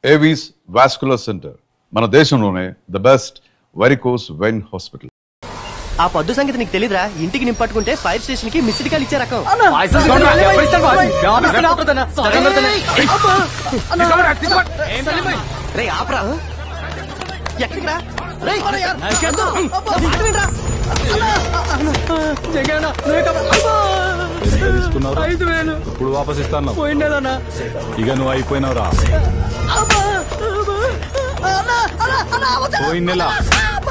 Avis vascular centre మన దేశంలోనే the best varicose vein hospital. ఆ పొద్దు సంగతి నీకు తెలీదురా? ఇంటికి నింపట్టుకుంటే ఫైర్ స్టేషన్ కి మిస్డ్ కాల్ ఇచ్చే రకం. రేయ్ ఆపరా, ఎక్కడికి రా? రేయ్, ఇప్పుడు వాపస్ ఇస్తాను. ఇక నువ్వు అయిపోయినావురా.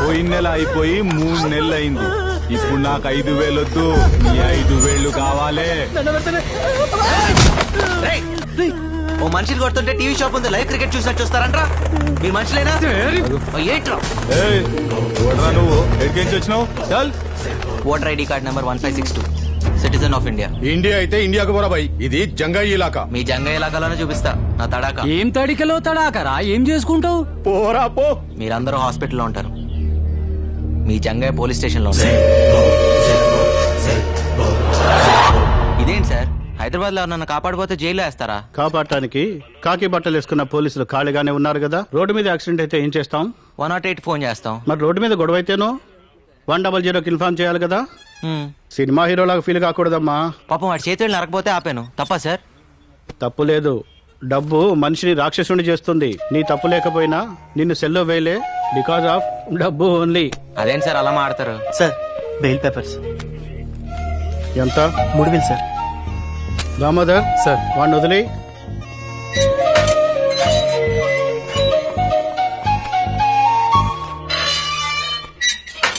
పోయిన నెల అయిపోయి 3 నెలలు అయింది. ఇప్పుడు నాకు 5,000 వద్దు, నీ 5,000 కావాలి. ఓ మనిషిని కొడుతుంటే టీవీ షాప్ ఉంది, లైవ్ క్రికెట్ చూసినట్టు చూస్తారంట్రా. మీ మనుషులేనా? ఏంట్రా నువ్వు ఎక్కడికి వచ్చినావు? చల్. Voter ID card number 1562, citizen of India. India అయితే ఇండియాకు పోరా భయ్, ఇది జంగాయి ఇలాకా. మీ జంగ ఇలాకాలోనే చూపిస్తా నా తడాక. ఏం తడికలో తడాకరా? ఏం చేసుకుంటావు? పోరా పో. మీరందరూ హాస్పిటల్లో ఉంటారు, మీ జంగయ్య పోలీస్ స్టేషన్ లో ఉంటారు. ఇదేంటి సార్, హైదరాబాద్ లో నన్ను కాపాడిపోతే జైల్లో వేస్తారా? కాపాడటానికి కాకి బట్టలు వేసుకున్న పోలీసులు ఖాళీగానే ఉన్నారు కదా. రోడ్డు మీద యాక్సిడెంట్ అయితే ఏం చేస్తాం? 108 ఫోన్ చేస్తాం. మరి రోడ్డు మీద గొడవ అయితేనో 100కి ఇన్ఫార్మ్ చేయాలి కదా. సినిమా హీరోలాగా ఫీల్ కాకూడదమ్మా. పాపం వాడి చేతులు నరకపోతే ఆపాను, తప్పా సార్? తప్పు లేదు. డబ్బు మనిషిని రాక్షసుని చేస్తుంది. నీ తప్పు లేకపోయినా నిన్ను సెల్లో వేయలే, బికాస్ ఆఫ్ డబ్బు ఓన్లీ. అదేంటి సార్ అలా మాడతారు? సార్ బెయిల్ పేపర్స్ ఎంత? 3,000 సార్. దామోదర్ సార్, వాడిని వదిలి.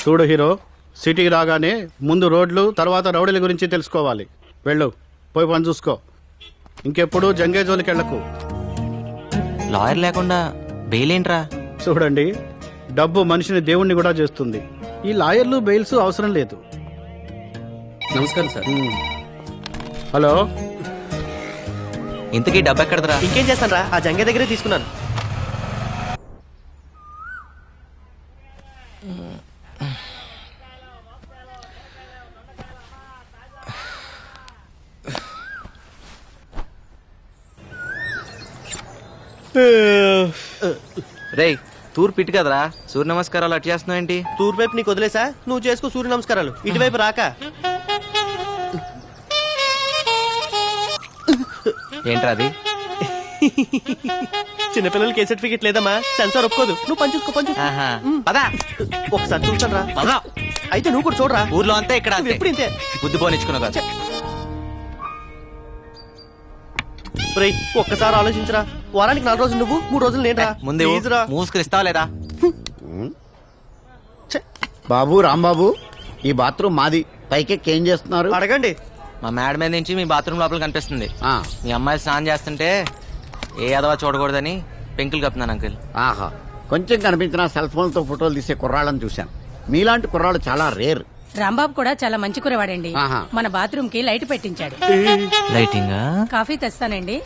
చూడు హీరో, సిటీకి రాగానే ముందు రోడ్లు, తర్వాత రౌడీల గురించి తెలుసుకోవాలి. వెళ్ళు, పోయి పని చూసుకో. ఇంకెప్పుడు జంగే జోలికి వెళ్ళకు. లాయర్ లేకుండా బెయిల్ ఏంట్రా? చూడండి, డబ్బు మనిషిని దేవుణ్ణి కూడా చేస్తుంది. ఈ లాయర్లు బెయిల్స్ అవసరం లేదు. నమస్కారం సార్. హలో, ఇంతకీ డబ్బు ఎక్కడదరా? ఇంకేం చేస్తాను రా, ఆ జంగే దగ్గరే తీసుకున్నాను. రేయ్, తూర్పు ఇటు కదరా, సూర్య నమస్కారాలు అటు చేస్తున్నావు ఏంటి? తూర్పు వైపు నీకు వదిలేసా, నువ్వు చేసుకో సూర్య నమస్కారాలు. ఇటువైపు రాక. ఏంట్రా అది? చిన్నపిల్లలకి ఏ సర్టిఫికెట్ లేదమ్మా, సెన్సార్ ఒప్పుకోదు. నువ్వు పని చూసుకో, పని చూసుకో. ఆహా. పదా ఒకసారి చూస్తాను రా. పదా. అయితే నువ్వు కూడా చూడరా. ఊర్లో అంతే, ఇక్కడ అంతే. ఎప్పుడు ఇంతే. బుద్ధి పోనిచ్చుకున్నావు కదా. రేయ్, ఒక్కసారి ఆలోచించరా. వారానికి 4 రోజులు నువ్వు, 3 రోజులు నేను రా. ముందే మూసుకునిస్తావా లేదా? బాబు, రాంబాబు, ఈ బాత్రూమ్ మాది. పైకెక్కి ఏం చేస్తున్నారు? అడగండి. మా మేడ మీద నుంచి మీ బాత్రూమ్ లోపల కనిపిస్తుంది. ఆ. మీ అమ్మాయి స్నానం చేస్తుంటే ఏ అదవా చూడకూడదని పెంకులు కప్పుతున్నాను అంకుల్. ఆహా, కొంచెం కనిపించిన సెల్ ఫోన్ తో ఫోటోలు తీసే కుర్రాళ్ళని చూశాను. మీలాంటి కుర్రాళ్ళు చాలా రేర్. రాంబాబు కూడా చాలా మంచి కురవాడండి. ఆహా. మన బాత్రూమ్ కి లైట్ పెట్టించాడు. లైటింగ్? కాఫీ తెస్తానండి.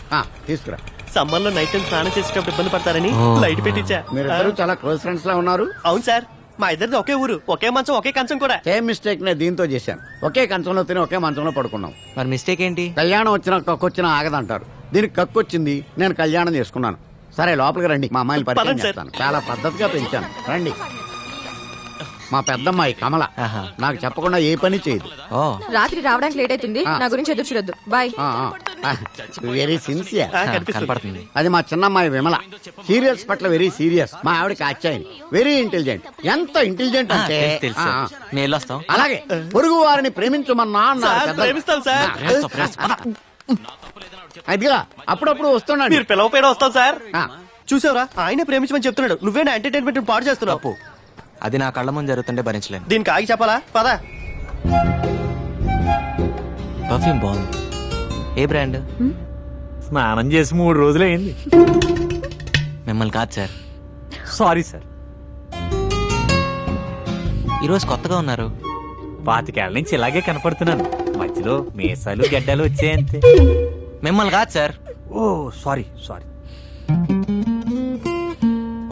తీసుకురా. సమ్మర్ లో నైట్ టైం స్నానం చేసేటప్పుడు ఇబ్బంది పడతారని లైట్ పెట్టించా. మీరిద్దరు చాలా క్లోజ్ ఫ్రెండ్స్ లా ఉన్నారు. అవును సార్, మా ఇద్దరిది ఒకే ఊరు, ఒకే మంచం, ఒకే కంచం కూడా. సేమ్ మిస్టేక్ నే దీంతో చేశాను. ఒకే కంచంలో తిని ఒకే మంచంలో పడుకున్నాం. మరి మిస్టేక్ ఏంటి? కళ్యాణం వచ్చినా కక్కొచ్చినా ఆగదంటారు. దీనికి కక్కొచ్చింది, నేను కళ్యాణం చేసుకున్నాను. సరే లోపలికి రండి, మా అమ్మాయిని పరిచయం పదండి సార్. చేస్తాను. చాలా పద్ధతిగా పెంచాను. రండి. మా పెద్దమ్మాయి కమల. ఆహా. నాకు చెప్పకుండా ఏ పని చేయదు. ఓ, రాత్రి రావడానికి లేట్ అవుతుంది, నా గురించి ఎదురు చూడొద్దు. బాయ్. Very sincere. కనపడుతుంది. అది మా చిన్నమ్మాయి విమల. సీరియల్స్ పట్ల వెరీ సీరియస్. మా ఆవిడకి అచ్చాయని వెరీ ఇంటెలిజెంట్. ఎంత ఇంటెలిజెంట్ అంటే తెలుసు. మేము వెళ్ళొస్తాం. అలాగే పొరుగు వారిని ప్రేమించమన్నా అన్నారు సార్, పెద్దలు. ప్రేమిస్తాం సార్. అదిగా అప్పుడప్పుడు వస్తున్నాడు. మీరు పిలవపోయినా వస్తాం సార్. ఆ. చూసావురా, ఆయనే ప్రేమించమని చెప్తున్నాడు. నువ్వే నా ఎంటర్టైన్మెంట్ పాడు చేస్తున్నావు. అది నా కళ్ళ ముందు జరుగుతుంటే భరించలేను. దీనికి ఆగి చెప్పాలా? పదా. పర్ఫ్యూమ్ బాగుంది. ఏ బ్రాండ్? స్నానం చేసి 3 రోజులైంది. మిమ్మల్ని కాదు సార్. Sorry sir. ఈరోజు కొత్తగా ఉన్నారు. 25 ఏళ్ల నుంచి ఇలాగే కనపడుతున్నాను. మధ్యలో మీసాలు గడ్డలు వచ్చాయంతే. మిమ్మల్ని కాదు సార్. ఓ సారీ సారీ.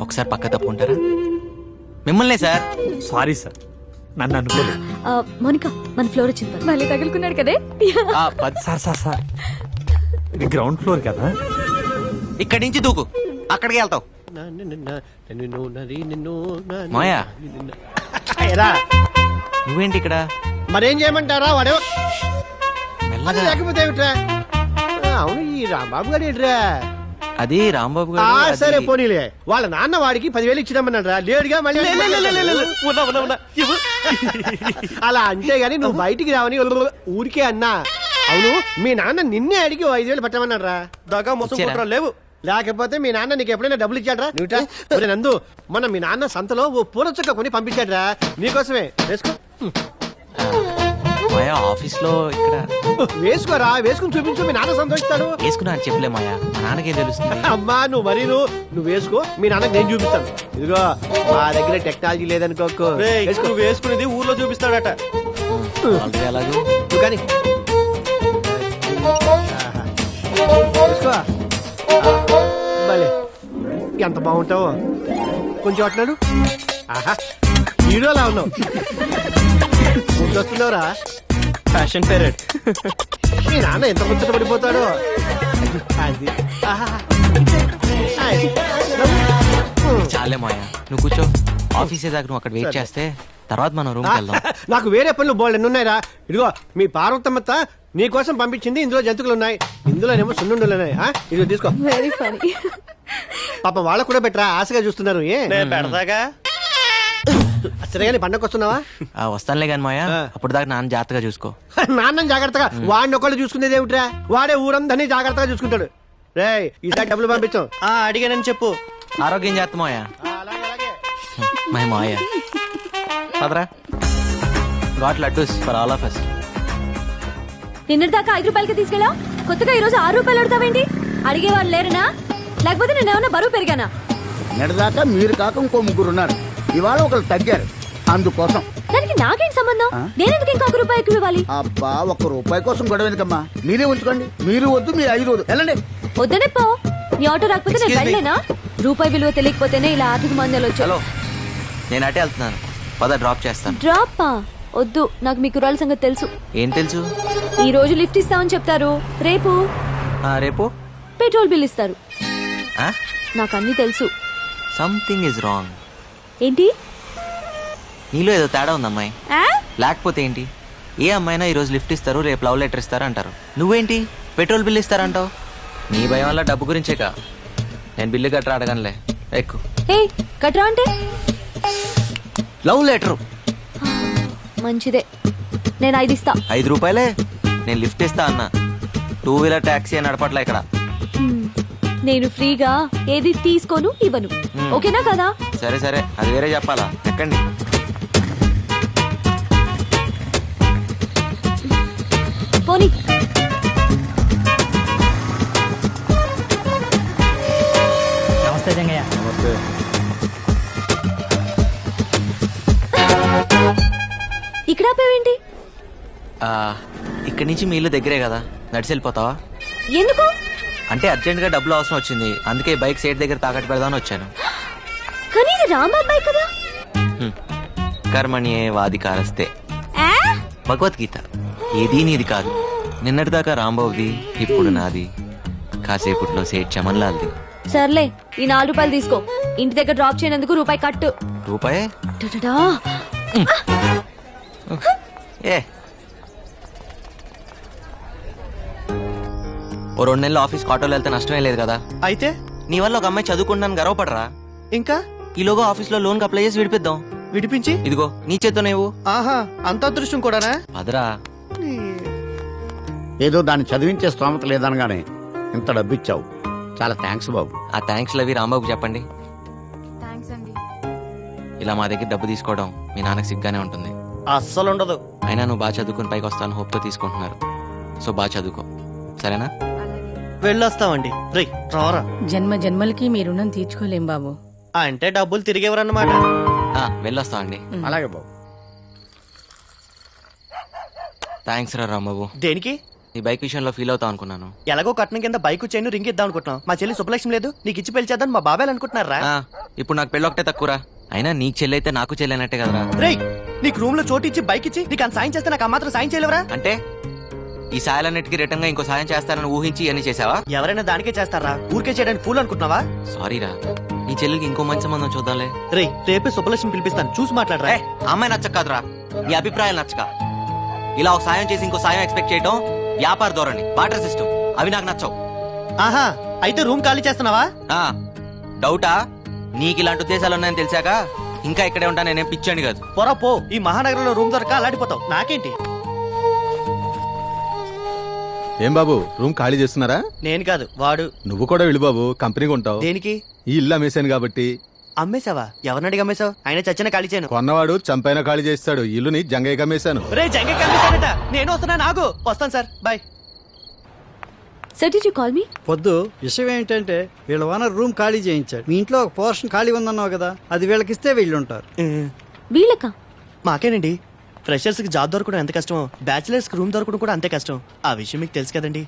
ఒకసారి పక్క తప్పుకుంటారా? మిమ్మల్నే సార్. సారీ సార్, నన్ను అనుకోలేదు. మోనికా, మన ఫ్లోర్ వచ్చింది. మళ్ళీ తగులుకున్నాడు కదే. సార్ సార్ సార్, ఇది గ్రౌండ్ ఫ్లోర్ కదా. ఇక్కడి నుంచి దూకు. అక్కడికి వెళ్తావు మాయా ఏరా, నువ్వేంటి ఇక్కడ మరేం చేయమంటారా వాడు మెల్లగా లేకపోతే ఏమిట్రా అవును ఈ రాంబాబు గారు ఏంట్రా అది రాంబాబు ఆ, గారు సరే అది- పోనీలే వాళ్ళ నాన్న వాడికి 10,000 ఇచ్చినామన్నాడు లేడుగా మళ్ళీ అలా అంటే గాని నువ్వు బయటికి రావని ఊరికే అన్నా అవును మీ నాన్న నిన్నే అడిగి 5,000 పట్టమన్నాడు రా దగా మోసం ఇచ్చారా? కుట్రలు లేవు. లేకపోతే మీ నాన్న నీకు ఎప్పుడైనా డబ్బులు ఇచ్చాడ్రా నువ్వు నందు మొన్న మీ నాన్న సంతలో ఓ పూల చుక్క కొని పంపించాడ్రా నీకోసమే వేసుకో మాయా ఆఫీస్ లో ఇక్కడ వేసుకోరా వేసుకుని చూపించు మీ నాన్న సంతోషిస్తాడు వేసుకున్నా అని చెప్పలే మాయా మా నాన్నకేం తెలుస్తుంది అమ్మా నువ్వు వేసుకో మీ నాన్నకి నేను చూపిస్తాను ఇదిగో మా దగ్గర టెక్నాలజీ లేదనుకోకు రేయ్, వేసుకో. నువ్వు వేసుకునేది ఊర్లో చూపిస్తాడట. ఆల్రెడీ అలాగే నువ్వు కానీ వేసుకో భలే ఎంత బాగుంటావో కొంచెం అంటున్నాడు ఆహా హీరోలా ఉన్నావు వస్తున్నావురా ఫ్యాషన్ పేరెడ్. మీ నాన్న ఎంత ముచ్చట పడిపోతాడో అది ఆహా. అది. చాలే మాయా నువ్వు కూర్చో ఆఫీస్ దాకా నువ్వు అక్కడ వెయిట్ చేస్తే తర్వాత మనం రూమ్కి వెళ్దాం నాకు వేరే పనులు బోల్డ్ ఎన్ని ఉన్నాయిరా ఇదిగో మీ పార్వతమ్మత్త నీ కోసం పంపించింది ఇందులో జంతువులు ఉన్నాయి ఇందులోనేమో సున్నుండలు ఉన్నాయి ఇదిగో తీసుకో వెరీ ఫనీ. పాప వాళ్ళకు కూడా పెట్టరా ఆశగా చూస్తున్నారు ఏ నేను పెడతాగా. సరేగాని పండగ వస్తున్నావా వస్తానులే కానీ మాయా అప్పుడు దాకా నాన్న జాగ్రత్తగా చూసుకో నాన్న జాగ్రత్తగా వాడిని ఒకళ్ళు చూసుకునేది ఏమిట్రా వాడే ఊరందరినీ జాగ్రత్తగా చూసుకుంటాడు రేయ్ ఈసారి డబ్బులు పంపించాం ఆ అడిగానని చెప్పు. ఆరోగ్యం జాగ్రత్త మాయా మై మాయా పదరా got laddus for all of us నిన్నటిదాకా 5 రూపాయలకి తీసుకెళ్ళా కొత్తగా ఈ రోజు 6 రూపాయలు అడుగుతావేంటి? అడిగేవాళ్ళు లేరనా లేకపోతే నేను ఏమన్నా బరువు పెరిగానా? నిన్నటిదాకా మీరు కాక ఇంకో ముగ్గురు ఉన్నారు ఇవాళ ఒకరు తగ్గారు అందుకోసం దానికి నాకేం సంబంధం? నేనెందుకు ఇంకొక రూపాయి ఎక్కువ ఇవ్వాలి? అబ్బా ₹1 కోసం గొడవ ఎందుకమ్మా మీరే ఉంచుకోండి మీరు వద్దు మీరు 5 వద్దు వెళ్ళండి వద్దనే పో. నీ ఆటో రాకపోతే నేను Excuse me. వెళ్ళలేనా? రూపాయి విలువ తెలియకపోతేనే ఇలా ఆర్థిక మాంద్యాలు వచ్చాయి. హలో నేను అటే వెళ్తున్నాను పద డ్రాప్ చేస్తాను డ్రాప్ వద్దు, నాకు మీ కుర్రాళ్ళ సంగతి తెలుసు. ఏం తెలుసు ఈ రోజు లిఫ్ట్ ఇస్తామని చెప్తారు, రేపు రేపు పెట్రోల్ బిల్ ఇస్తారు. నాకు అన్ని తెలుసు. సంథింగ్ ఇస్ రాంగ్ ఏంటి? నీలో ఏదో తేడా ఉంది అమ్మాయి ఆ? లేకపోతే ఏంటి ఏ అమ్మాయినా ఈ రోజు లిఫ్ట్ ఇస్తారు రేపు లవ్ లెటర్ ఇస్తారు అంటారు నువ్వేంటి పెట్రోల్ బిల్ ఇస్తారంటావు నీ భయం వల్ల డబ్బు గురించేకా నేను బిల్లు గట్రా అడగనులే ఎక్కు హే కట్రా అంటే లవ్ లెటరు మంచిదే, నేను 5 ఇస్తా. 5 రూపాయలే నేను లిఫ్ట్ ఇస్తా అన్నా 2 వీలర్ ట్యాక్సీ నడపట్లే ఇక్కడ హ్మ్. నేను ఫ్రీగా ఏది తీసుకోను ఇవ్వను. ఓకేనా కదా? సరే సరే అది వేరే చెప్పాలా ఎక్కండి పోనీ. నమస్తే జంగయ్య. ఇక్కడ ఆపేవేంటి? ఇక్కడి నుంచి మీ ఇల్లు దగ్గరే కదా నడిచి వెళ్ళిపోతావా ఎందుకు? అంటే అర్జెంట్ గా డబ్బులు అవసరం వచ్చింది అందుకే బైక్ సైడ్ దగ్గర తాకట్టు పెడదామని వచ్చాను కానీ ఇది రాంబాబాయ్ కదా. కర్మణ్యే వాదికారస్తే ఆ? భగవద్గీత ఏదీ నీది కాదు నిన్నటిదాకా రాంబాబుది ఇప్పుడు నాది కాసేపట్లో సేట్ చమన్లాల్ది సర్లే ఈ 4 రూపాయలు తీసుకో. ఇంటి దగ్గర డ్రాప్ చేయనందుకు రూపాయి కట్టు. రూపాయే టటటా. ఏ ఓ 2 నెలలు ఆఫీస్ ఆటోలో వెళ్తే నష్టమే లేదు కదా అయితే నీ వల్ల ఒక అమ్మాయి చదువుకుంటాను గర్వపడరా ఇంకా ఈలోగా ఆఫీస్ లో లోన్ కి అప్లై చేసి విడిపిద్దాం విడిపించి ఇదిగో నీ చేత్తో నువ్వు ఆహా అంత అదృష్టం కూడానా? పదరా ఏదో దాన్ని చదివించే స్తోమత లేదనగానే ఇంత డబ్బు ఇచ్చావు చాలా థ్యాంక్స్ బాబు ఆ థ్యాంక్స్ లవి రాంబాబుకి చెప్పండి ఇలా మా దగ్గర డబ్బు తీసుకోవడం మీ నాన్నకి సిగ్గానే ఉంటుంది అస్సలు ఉండదు. అయినా నువ్వు బాగా చదువుకుని పైకి వస్తాను హోప్తో తీసుకుంటున్నారు సో బాగా చదువుకో సరేనా వెళ్ళొస్తామండి. రేయ్ రారా. జన్మ జన్మలకి మీ రుణం తీర్చుకోలేం బాబు. అంటే డబ్బులు తిరిగేవరన్నమాట. వెళ్ళొస్తామండి అలాగే బాబు థ్యాంక్స్ రా రాంబాబు దేనికి? నీ బైక్ విషయంలో ఫీల్ అవుతావు అనుకున్నాను ఎలాగో కట్నం కింద బైక్ చైన్ రింగ్ ఇద్దాం అనుకుంటున్నాం. మా చెల్లి శుభలక్ష్మి లేదు నీకు ఇచ్చి పెళ్లి చేద్దాం మా బాబాయ్ అనుకుంటున్నారా? ఇప్పుడు నాకు పెళ్ళి ఒకటే తక్కువరా అయినా నీకు చెల్లి అయితే నాకు చెల్లి అన్నట్టే కదరా రేయ్ నీకు రూమ్ లో చోటు ఇచ్చి బైక్ ఇచ్చి నీకు అంత సాయం చేస్తే నాకు ఆ మాత్రం సాయం చేయలేవరా? అంటే ఈ సాయాలన్నిటికీ రిటర్న్ గా ఇంకో సాయం చేస్తారని ఊహించి ఇవన్నీ చేసావా? ఎవరైనా దానికే చేస్తారా? ఊరికే చేయడానికి పూలు అనుకుంటున్నావా? సారీరా, నీ చెల్లికి ఇంకో మంచి సంబంధం చూద్దాంలే. రే రేపే సుబ్బలక్ష్మి పిలిపిస్తాను, చూసి మాట్లాడరా. ఏ, ఆ అమ్మాయి నచ్చక కాదురా, నీ అభిప్రాయాలు నచ్చక. ఇలా ఒక సాయం చేసి ఇంకో సాయం ఎక్స్పెక్ట్ చేయడం వ్యాపార ధోరణి, బాటర్ సిస్టమ్, అవి నాకు నచ్చవు. ఆహా, అయితే రూమ్ ఖాళీ చేస్తున్నావా? ఆ, డౌటా? నీకు ఇలాంటి ఉద్దేశాలు ఉన్నాయని తెలిసాక ఇంకా ఇక్కడే ఉంటా, నేనేం పిచ్చండి కాదు. పొరా పో, ఈ మహానగరంలో రూమ్ దొరక అలాడిపోతావు. నాకేంటి? ఏం బాబు రూమ్ ఖాళీ చేస్తున్నారా? నేను కాదు, వాడు. నువ్వు కూడా వెళ్ళు బాబు, కంపెనీగా ఉంటావు. దేనికి? ఈ ఇల్లు అమ్మేశాను కాబట్టి. అమ్మేశావా? ఎవరిని అడిగి అమ్మేశావు? ఆయన చచ్చిన ఖాళీ చేయను. కొన్నవాడు చంపైనా ఖాళీ చేస్తాడు, ఇల్లుని జంగయ్యకి అమ్మేశాను. రే జంగ కమ్మేశాడట. నేను వస్తున్నా, నాకు వస్తాను sir, bye. Sir did you call me? పొద్దు విషయం ఏంటంటే వీళ్ళ ఓనర్ రూమ్ ఖాళీ చేయించాడు. మీ ఇంట్లో ఒక పోర్షన్ ఖాళీ ఉందన్నావు కదా, అది వీళ్ళకిస్తే వీళ్ళు ఉంటారు. వీళ్ళక? మాకేనండి. ఫ్రెషర్స్ కి జాబ్ దొరకడం ఎంత కష్టమో, బ్యాచిలర్స్ కి రూమ్ దొరకడం కూడా అంతే కష్టం. ఆ విషయం మీకు తెలుసు కదండి.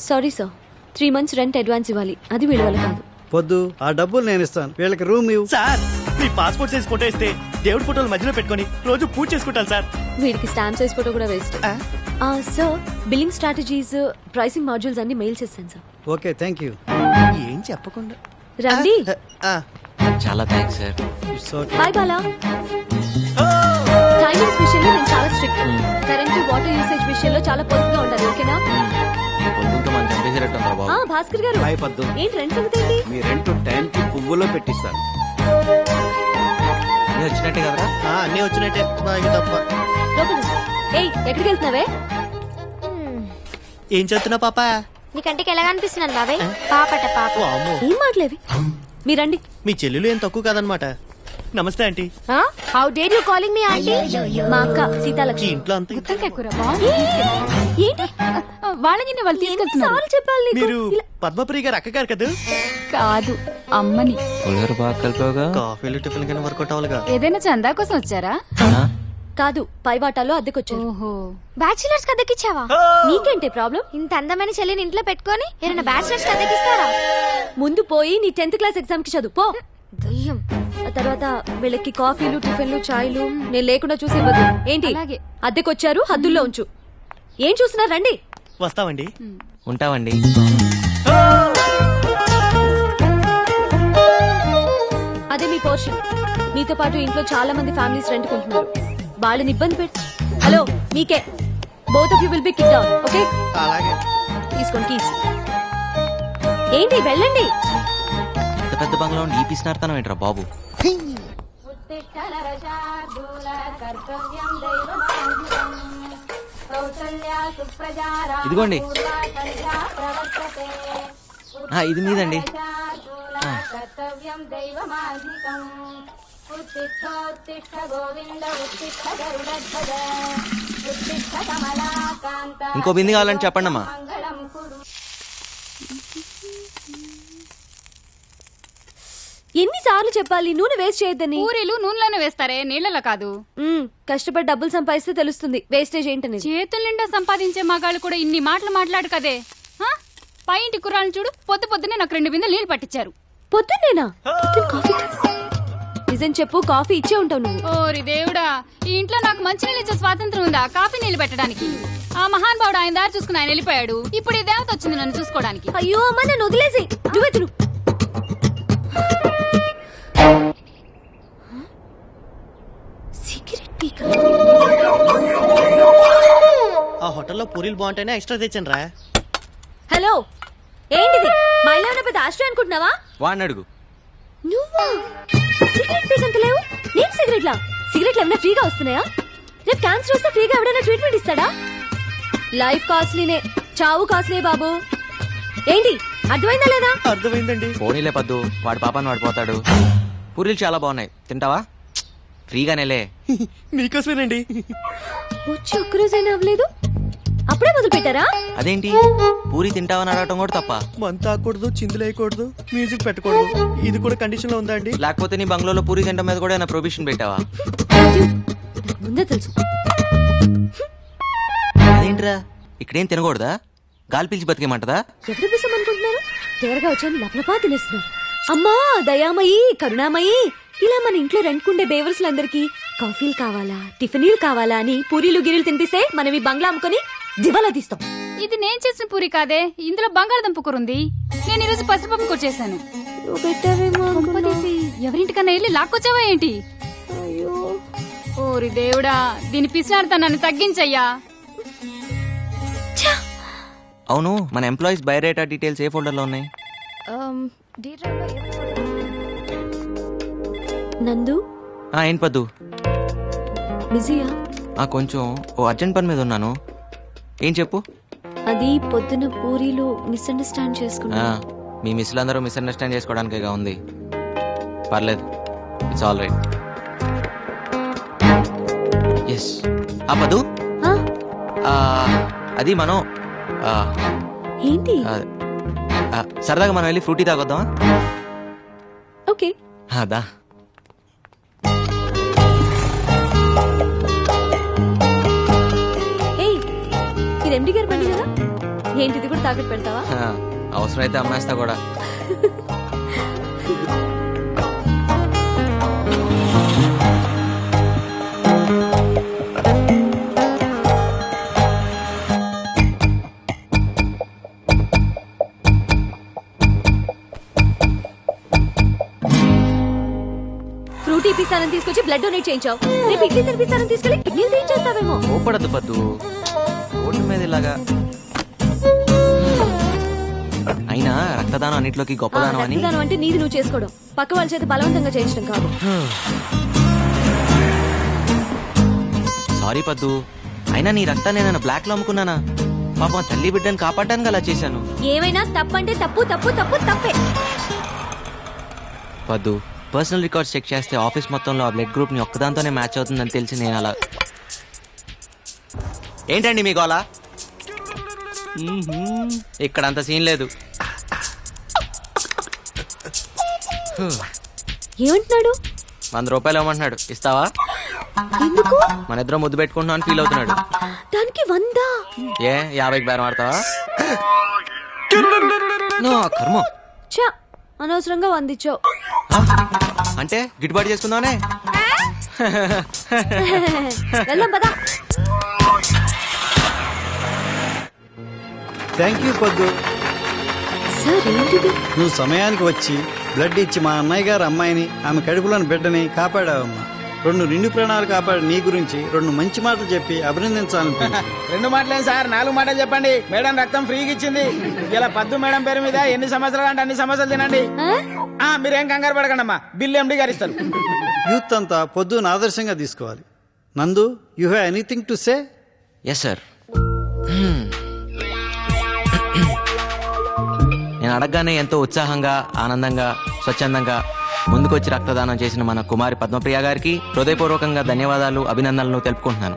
Sorry sir, 3 months rent advance ఇవ్వాలి, అది వీళ్ళ వల్ల కాదు. పొద్దు ఆ డబ్బులు నేను ఇస్తాను, వీళ్ళకి రూమ్ ఇవ్వు. సార్ మీ పాస్పోర్ట్ సైజ్ ఫోటో ఇస్తే దేవుడి ఫోటోలు మధ్యలో పెట్టుకొని రోజు పూజ చేసుకుంటాను సార్. వీడికి స్టాంప్ సైజ్ ఫోటో కూడా waste. Sir billing strategies, pricing modules అన్ని మెయిల్ చేస్తాను సార్. Okay, thank you. ఏం చెప్పకుండా రండి. చాలా thanks sir. Bye Bala. Timings విషయంలో నేను చాలా స్ట్రిక్ట్. కరెంట్ వాటర్ యూసేజ్ విషయంలో చాలా పొదుపుగా ఉండాలి, ఓకేనా? పొద్దుంతో మనం చంపేసేటట్టుందా బాబు? భాస్కర్ గారు, ఏంటి రెంట్ సంగతి ఏంటి? మీ రెంట్ టైం కి పువ్వులో పెట్టిస్తాను. అన్నీ వచ్చినట్టే కదరా? అన్నీ వచ్చినట్టే, బాగా తప్ప. లోపల రా. ఏయ్, ఎక్కడికి వెళ్తున్నావే? ఏం చెప్తున్నా పాప? నీ కంటికి ఎలా కనిపిస్తున్నాను బాబాయ్? పాపట పాప. ఏం మాటలేవి? మీరండి. మీ చెల్లెలు ఏం తక్కువ కాదనమాట. నమస్తే aunty. How dare you calling me aunty? మా అక్క ఈ సీతాలక్ష్మి. ఇంట్లో అంతా ఏంటి వాళ్ళని వాళ్ళు తీసుకెళ్తున్నారు? చెప్పాలి నీకు. మీరు పద్మప్రియ గారు అక్క గారు కదా? కాదు, అమ్మని. పులిహోర బాగా కలిపావుగా. కాఫీలు టిఫిన్ కానీ వర్కౌట్ అవ్వాలిగా. ఏదైనా చందా కోసం వచ్చారా? కాదు, పై వాటాలో అద్దెకొచ్చారు. ఓహో, బ్యాచిలర్స్ కి అద్దెకిచ్చావా? నీకేంటి ప్రాబ్లం? ఇంత అందమైన చెల్లిని ఇంట్లో పెట్టుకొని ఏమైనా బ్యాచిలర్స్ కి అద్దెకిస్తారా? ముందు పోయి నీ 10th క్లాస్ ఎగ్జామ్ కి చదువు పో. దయ్యం. ఆ తర్వాత వీళ్ళకి కాఫీలు, టిఫిన్లు, చాయ్లు నేను లేకుండా చూసి ఇవ్వదు. ఏంటి అలాగే. అద్దెకొచ్చారు, హద్దుల్లో ఉంచు. ఏం చూస్తున్నారు? రండి. వస్తామండి. ఉంటావండి. అదే మీ పోర్షన్. మీతో పాటు ఇంట్లో చాలా మంది ఫ్యామిలీస్ రెంట్ కొంటున్నారు, వాళ్ళని ఇబ్బంది పెట్టి. హలో, మీకే. Both of you will be kicked out, okay? అలాగే. తీసుకోండి కీస్. ఏంటి, వెళ్ళండి. ఇంత పెద్ద బంగ్లా ఉండి ఈ పిసినార్తనం ఏంట్రా బాబు? ఇదిగోండి. ఇది మీదండి. ఇంకో బింది కావాలని చెప్పండి అమ్మా. ఎన్నిసార్లు చెప్పాలి నూనె వేస్ట్ చేయొద్దని? పూరీలు నూనెలోనే వేస్తారే, నీళ్ళలో కాదు. కష్టపడి డబ్బులు సంపాదిస్తే తెలుస్తుంది వేస్టేజ్ ఏంటనేది. చేతుల నిండా సంపాదించే మగాళ్ళు కూడా ఇన్ని మాటలు మాట్లాడు కదే. పై ఇంటి కుర్రాళ్ళు చూడు, పొద్దునే నాకు 2 బిందెలు నీళ్లు పట్టించారు. పొద్దున్నేనా? నిజం చెప్పు, కాఫీ ఇచ్చే ఉంటావు నువ్వు. ఓరి దేవుడా, ఈ ఇంట్లో నాకు మంచి నీళ్ళు ఇచ్చే స్వాతంత్రం ఉందా కాఫీ నీళ్లు పెట్టడానికి? ఆ మహాన్ బావుడు ఆయన దారి చూసుకుని ఆయన వెళ్ళిపోయాడు. ఇప్పుడు ఈ దేవత వచ్చింది నన్ను చూసుకోవడానికి. అయ్యో అమ్మ, నన్ను వదిలేసి నువ్వే తిను. ఆ హోటల్లో పూరీలు బాగుంటాయని ఎక్స్ట్రా తెచ్చాను రా. హలో, ఏంటిది? మా ఇల్లు ఏమైనా పెద్ద ఆశ్రయం అనుకుంటున్నావా? వాడిని అడుగు. నువ్వా? సిగరెట్ పీసంత లేవు. నేను సిగరెట్లా? సిగరెట్లు ఏమైనా ఫ్రీగా వస్తున్నాయా? రేపు క్యాన్సర్ వస్తే ఫ్రీగా ఎవడైనా ట్రీట్మెంట్ ఇస్తాడా? లైఫ్ కాస్ట్లీనే, చావు కాస్ట్లీ బాబు. ఏంటి, అర్థమైందా లేదా? అర్థమైందండి. పోనీలే పద్దు, వాడి పాపాన్ని వాడు పోతాడు. పూరీలు చాలా బాగున్నాయి, తింటావా? ఫ్రీగానేలే. మీకోసమేనండి. వచ్చి ఒక్కరోజైనా అవ్వలేదు, అప్పుడే మొదలు పెట్టారా? అదేంటి, పూరి తింటావని అడగటం కూడా తప్ప? మంత ఆకూడదు, చిందులేయకూడదు, మ్యూజిక్ పెట్టకూడదు, ఇది కూడా కండిషన్ లో ఉందా అండి? లేకపోతే నీ బంగ్లాలో పూరి తింటం మీద కూడా ఏమైనా ప్రొవిషన్ పెట్టావా? నాకు ముందే తెలుసు. అదేంట్రా, ఇక్కడేం తినకూడదా? గాలి పీల్చి బతికేమంటదా? ఎప్పుడు పిసం అనుకుంటున్నారు? తేరగా వచ్చాను, లపలపా తినేస్తున్నారు. అమ్మా దయామయి, కరుణామయి, ఇలా మన ఇంట్లో రెంట్కుండే బేవర్స్లందరికీ కాఫీలు కావాలా, టిఫినీలు కావాలా అని పూరీలు గిరీలు తినిపిస్తే మనం ఈ బంగ్లా అమ్ముకొని దివాలా తీస్తాం. ఇది నేను చేసిన పూరి కాదే, ఇందులో బంగాళదుంప కూర ఉంది. నేను ఈరోజు పసుపప్పు కూర చేశాను. నువ్వు పెట్టావేమో అనుకున్నా. కొంపదీసి ఎవరింటికన్నా వెళ్ళి లాక్కొచ్చావా ఏంటి? అయ్యో ఓరి దేవుడా, దీని పిసినాడుతనాన్ని తగ్గించయ్యా. అవును, మన ఎంప్లాయీస్ బయోడేటా డీటెయిల్స్ ఏ ఫోల్డర్లో ఉన్నాయి? నందు ఏంటి పద్దు? బిజీయా? కొంచెం ఓ అర్జెంట్ పని మీద ఉన్నాను. ఏం చెప్పు. అది పొద్దున పూరీలు మిస్అండర్స్టాండ్ చేసుకున్నా. మీ మిస్లు అందరూ మిస్అండర్స్టాండ్ చేసుకోవడానికేగా ఉంది. పర్లేదు, ఇట్స్ ఆల్ రైట్. ఎస్ పద్దు, అది మనం ఏంటి? సరదాగా మనం వెళ్ళి ఫ్రూటీ తాగొద్దామా? ఓకే. అదా ఇది ఎండి గారి బండి కదా, ఏంటిది కూడా తాకట్టు పెడతావా? అవసరమైతే అమ్మేస్తా కూడా. ఫ్రూటీ పిస్తానని తీసుకొచ్చి బ్లడ్ డొనేట్ చేయించావు. రేపు ఇడ్లీ తినిపిస్తానని తీసుకెళ్ళి కిడ్నీలు తీయించేస్తావేమో. ఓపడద్దు పద్దు, ఓట్ల మీద ఇలాగా. అయినా రక్తదానం అన్నిట్లోకి గొప్పదానం అని. రక్తదానం అంటే నీది నువ్వు చేసుకోవడం, పక్క వాళ్ళ చేత బలవంతంగా చేయించడం కాదు. సారీ పద్దు, అయినా నీ రక్తాన్ని నేను బ్లాక్ లో అమ్ముకున్నానా? పాపం తల్లి బిడ్డని కాపాడడానికి అలా చేశాను. ఏమైనా తప్పంటే తప్పు తప్పు తప్పు తప్పే. పద్దు, పర్సనల్ రికార్డ్స్ చెక్ చేస్తే ఆఫీస్ మొత్తంలో ఆ బ్లడ్ గ్రూప్ ని ఒక్కదాంతోనే మ్యాచ్ అవుతుందని తెలిసి నేను అలా. ఏంటండి మీకు అలా? ఇక్కడ అంత సీన్ లేదు. ఏమంటున్నాడు? 100 రూపాయలు ఇవ్వమంటున్నాడు, ఇస్తావా? ఎందుకు? మన ఇద్దరం ముద్దు పెట్టుకుంటున్నాం అని ఫీల్ అవుతున్నాడు. దానికి 100? 50కి బేరం ఆడతావా? కర్మ. చా, అనవసరంగా 100 ఇచ్చావు. అంటే గిట్టుబాటు చేసుకుందామనే. వెళ్దాం పదా. థ్యాంక్ యూ పద్దు. సార్ ఏంటిది? నువ్వు సమయానికి వచ్చి బ్లడ్ ఇచ్చి మా అన్నయ్య గారు అమ్మాయిని, ఆమె కడుపులోని బిడ్డని కాపాడావమ్మా. 2 నిండు ప్రాణాలు కాపాడి నీ గురించి 2 మంచి మాటలు చెప్పి అభినందించాలనుకుంటున్నా. 2 మాటలేం సార్, 4 మాటలు చెప్పండి. మేడం రక్తం ఫ్రీగా ఇచ్చింది. ఇలా పద్దు మేడం పేరు మీద ఎన్ని సమస్యలు అంటే అన్ని సమస్యలు తినండి. మీరేం కంగారు పడకండి అమ్మా, బిల్లు ఎండి గారు ఇస్తారు. యూత్ అంతా పొద్దున ఆదర్శంగా తీసుకోవాలి. Nandu, you have anything to say? Yes sir. నేను అడగగానే ఎంతో ఉత్సాహంగా, ఆనందంగా, స్వచ్ఛందంగా ముందుకొచ్చి రక్తదానం చేసిన మన కుమారి పద్మప్రియ గారికి హృదయపూర్వకంగా ధన్యవాదాలు, అభినందనలు తెలుపుకుంటున్నాను.